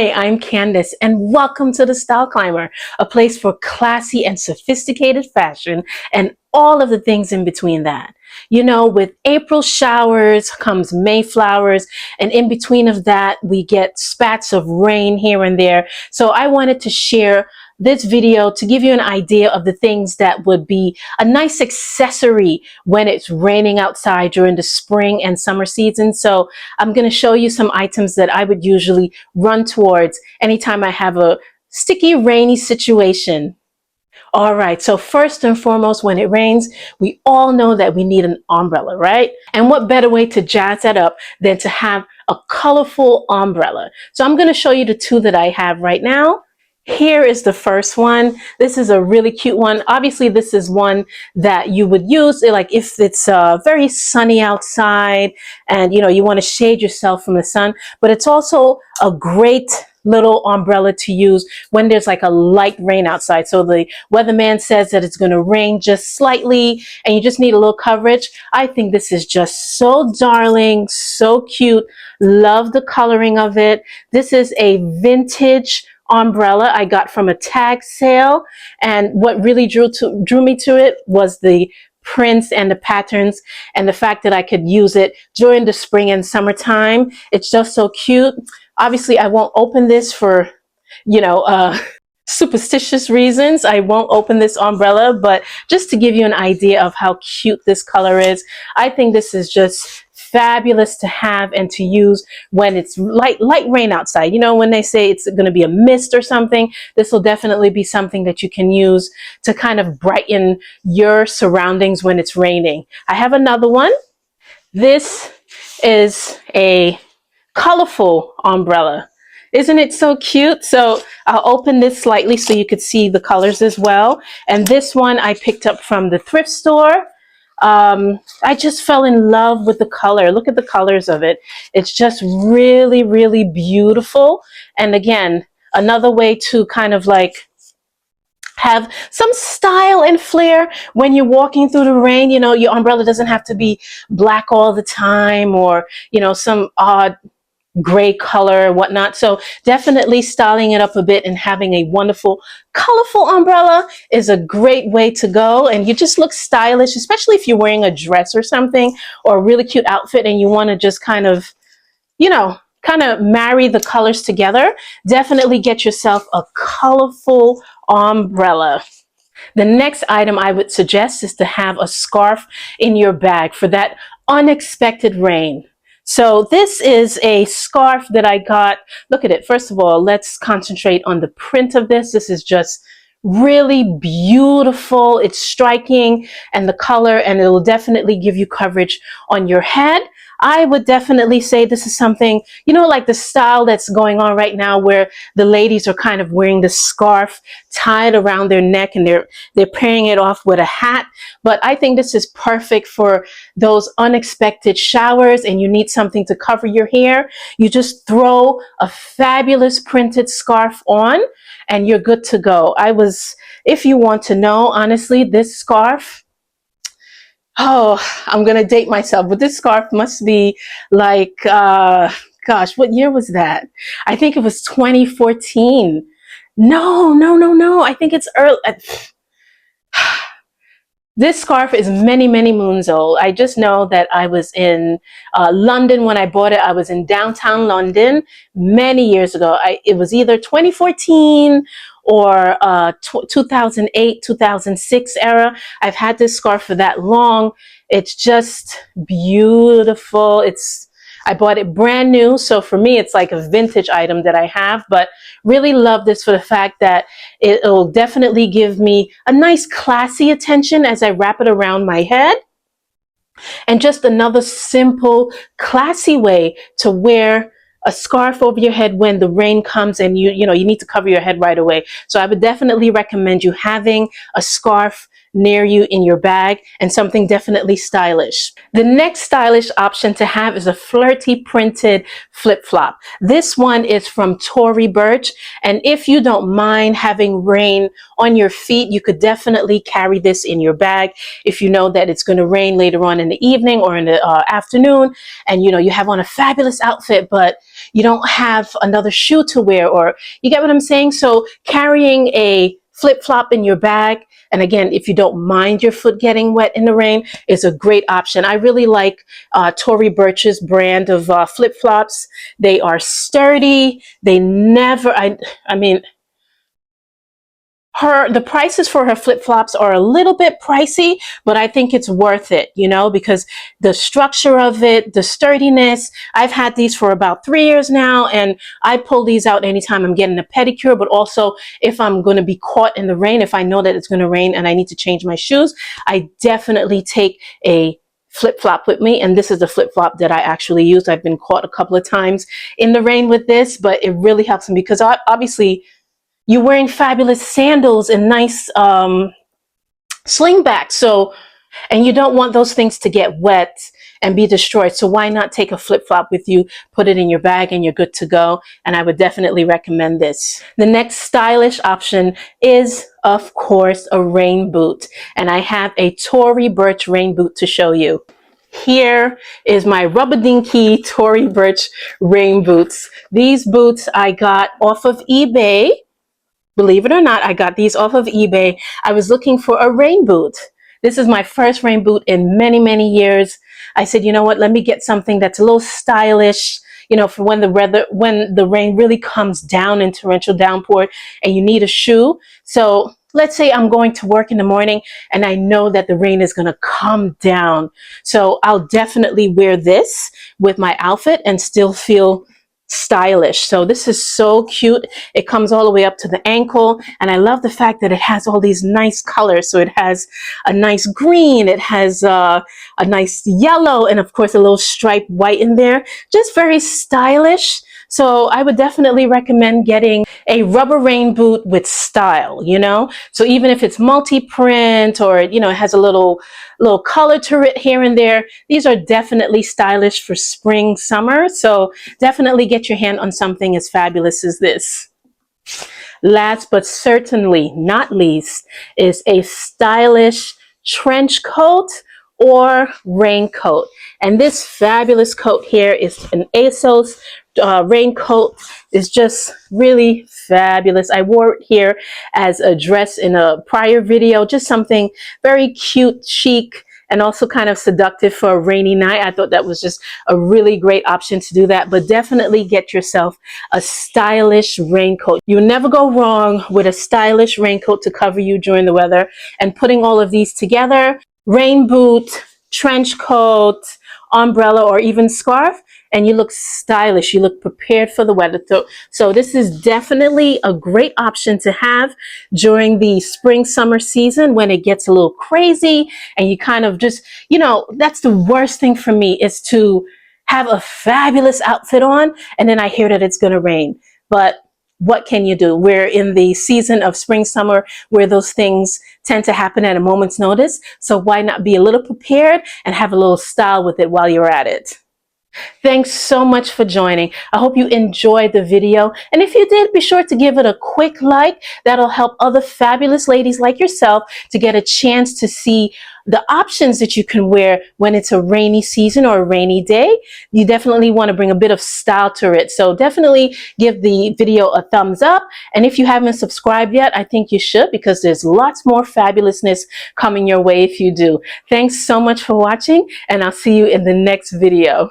Hi, I'm Candace, and welcome to the Style Climber, a place for classy and sophisticated fashion and all of the things in between that. You know, with April showers comes May flowers, and in between of that, we get spats of rain here and there. So I wanted to share this video to give you an idea of the things that would be a nice accessory when it's raining outside during the spring and summer season. So I'm going to show you some items that I would usually run towards anytime I have a sticky, rainy situation. All right, so first and foremost, when it rains, we all know that we need an umbrella, right? And what better way to jazz that up than to have a colorful umbrella? So I'm going to show you the two that I have right now. Here is the first one. This is a really cute one. Obviously, this is one that you would use like if it's very sunny outside and you want to shade yourself from the sun, but it's also a great little umbrella to use when there's like a light rain outside. So the weatherman says that it's going to rain just slightly and you just need a little coverage. I think this is just so darling, so cute. Love the coloring of it. This is a vintage umbrella I got from a tag sale, and what really drew me to it was the prints and the patterns and the fact that I could use it during the spring and summertime. It's just so cute. Obviously, I won't open this for superstitious reasons. I won't open this umbrella, but just to give you an idea of how cute this color is, I think this is just fabulous to have and to use when it's light rain outside. You know, when they say it's going to be a mist or something, this will definitely be something that you can use to kind of brighten your surroundings when it's raining. I have another one. This is a colorful umbrella. Isn't it so cute? So I'll open this slightly so you could see the colors as well. And this one I picked up from the thrift store. I just fell in love with the color. Look at the colors of it. It's just really, really beautiful. And again, another way to kind of like have some style and flair when you're walking through the rain. You know, your umbrella doesn't have to be black all the time or, some odd gray color or whatnot. So definitely styling it up a bit and having a wonderful, colorful umbrella is a great way to go. And you just look stylish, especially if you're wearing a dress or something or a really cute outfit and you want to just kind of, marry the colors together. Definitely get yourself a colorful umbrella. The next item I would suggest is to have a scarf in your bag for that unexpected rain. So this is a scarf that I got. Look at it. First of all, let's concentrate on the print of this. This is just really beautiful. It's striking, and the color, and it will definitely give you coverage on your head. I would definitely say this is something, like the style that's going on right now where the ladies are kind of wearing the scarf tied around their neck and they're pairing it off with a hat. But I think this is perfect for those unexpected showers and you need something to cover your hair. You just throw a fabulous printed scarf on and you're good to go. If you want to know, honestly, this scarf, oh, I'm going to date myself, but this scarf must be like, gosh, what year was that? I think it was 2014. No. I think it's early. This scarf is many, many moons old. I just know that I was in London when I bought it. I was in downtown London many years ago. It was either 2014 or 2008, 2006 era. I've had this scarf for that long. It's just beautiful. I bought it brand new. So for me, it's like a vintage item that I have, but really love this for the fact that it'll definitely give me a nice classy attention as I wrap it around my head. And just another simple, classy way to wear a scarf over your head when the rain comes and you need to cover your head right away. So I would definitely recommend you having a scarf near you in your bag, and something definitely stylish. The next stylish option to have is a flirty printed flip-flop. This one is from Tory Burch, and if you don't mind having rain on your feet, you could definitely carry this in your bag if you know that it's going to rain later on in the evening or in the afternoon, and you have on a fabulous outfit, but you don't have another shoe to wear, or you get what I'm saying? So carrying a flip-flop in your bag, and again, if you don't mind your foot getting wet in the rain, is a great option. I really like Tory Burch's brand of flip-flops. They are sturdy. They never, I mean, the prices for her flip-flops are a little bit pricey, but I think it's worth it, because the structure of it, the sturdiness. I've had these for about 3 years now, and I pull these out anytime I'm getting a pedicure, but also if I'm going to be caught in the rain, if I know that it's going to rain and I need to change my shoes, I definitely take a flip-flop with me, and this is the flip-flop that I actually use. I've been caught a couple of times in the rain with this, but it really helps me because obviously you're wearing fabulous sandals and nice slingbacks. So, and you don't want those things to get wet and be destroyed. So why not take a flip-flop with you, put it in your bag, and you're good to go. And I would definitely recommend this. The next stylish option is, of course, a rain boot. And I have a Tory Burch rain boot to show you. Here is my rubber dinky Tory Burch rain boots. These boots I got off of eBay. Believe it or not, I got these off of eBay. I was looking for a rain boot. This is my first rain boot in many, many years. I said, you know what, let me get something that's a little stylish, for when the rain really comes down in torrential downpour and you need a shoe. So let's say I'm going to work in the morning and I know that the rain is going to come down. So I'll definitely wear this with my outfit and still feel stylish. So this is so cute. It comes all the way up to the ankle, and I love the fact that it has all these nice colors. So it has a nice green, it has a nice yellow, and of course a little striped white in there. Just very stylish. So I would definitely recommend getting a rubber rain boot with style, So even if it's multi-print or, it has a little color to it here and there, these are definitely stylish for spring, summer. So definitely get your hand on something as fabulous as this. Last but certainly not least is a stylish trench coat or raincoat. And this fabulous coat here is an ASOS raincoat. Is just really fabulous. I wore it here as a dress in a prior video, just something very cute, chic, and also kind of seductive for a rainy night. I thought that was just a really great option to do that. But definitely get yourself a stylish raincoat. You'll never go wrong with a stylish raincoat to cover you during the weather. And putting all of these together, rain boot, trench coat, umbrella, or even scarf, and you look stylish. You look prepared for the weather. So this is definitely a great option to have during the spring, summer season when it gets a little crazy and you kind of just, that's the worst thing for me, is to have a fabulous outfit on and then I hear that it's going to rain. But what can you do? We're in the season of spring, summer, where those things tend to happen at a moment's notice. So why not be a little prepared and have a little style with it while you're at it? Thanks so much for joining. I hope you enjoyed the video. And if you did, be sure to give it a quick like. That'll help other fabulous ladies like yourself to get a chance to see the options that you can wear when it's a rainy season or a rainy day. You definitely want to bring a bit of style to it. So definitely give the video a thumbs up. And if you haven't subscribed yet, I think you should, because there's lots more fabulousness coming your way if you do. Thanks so much for watching, and I'll see you in the next video.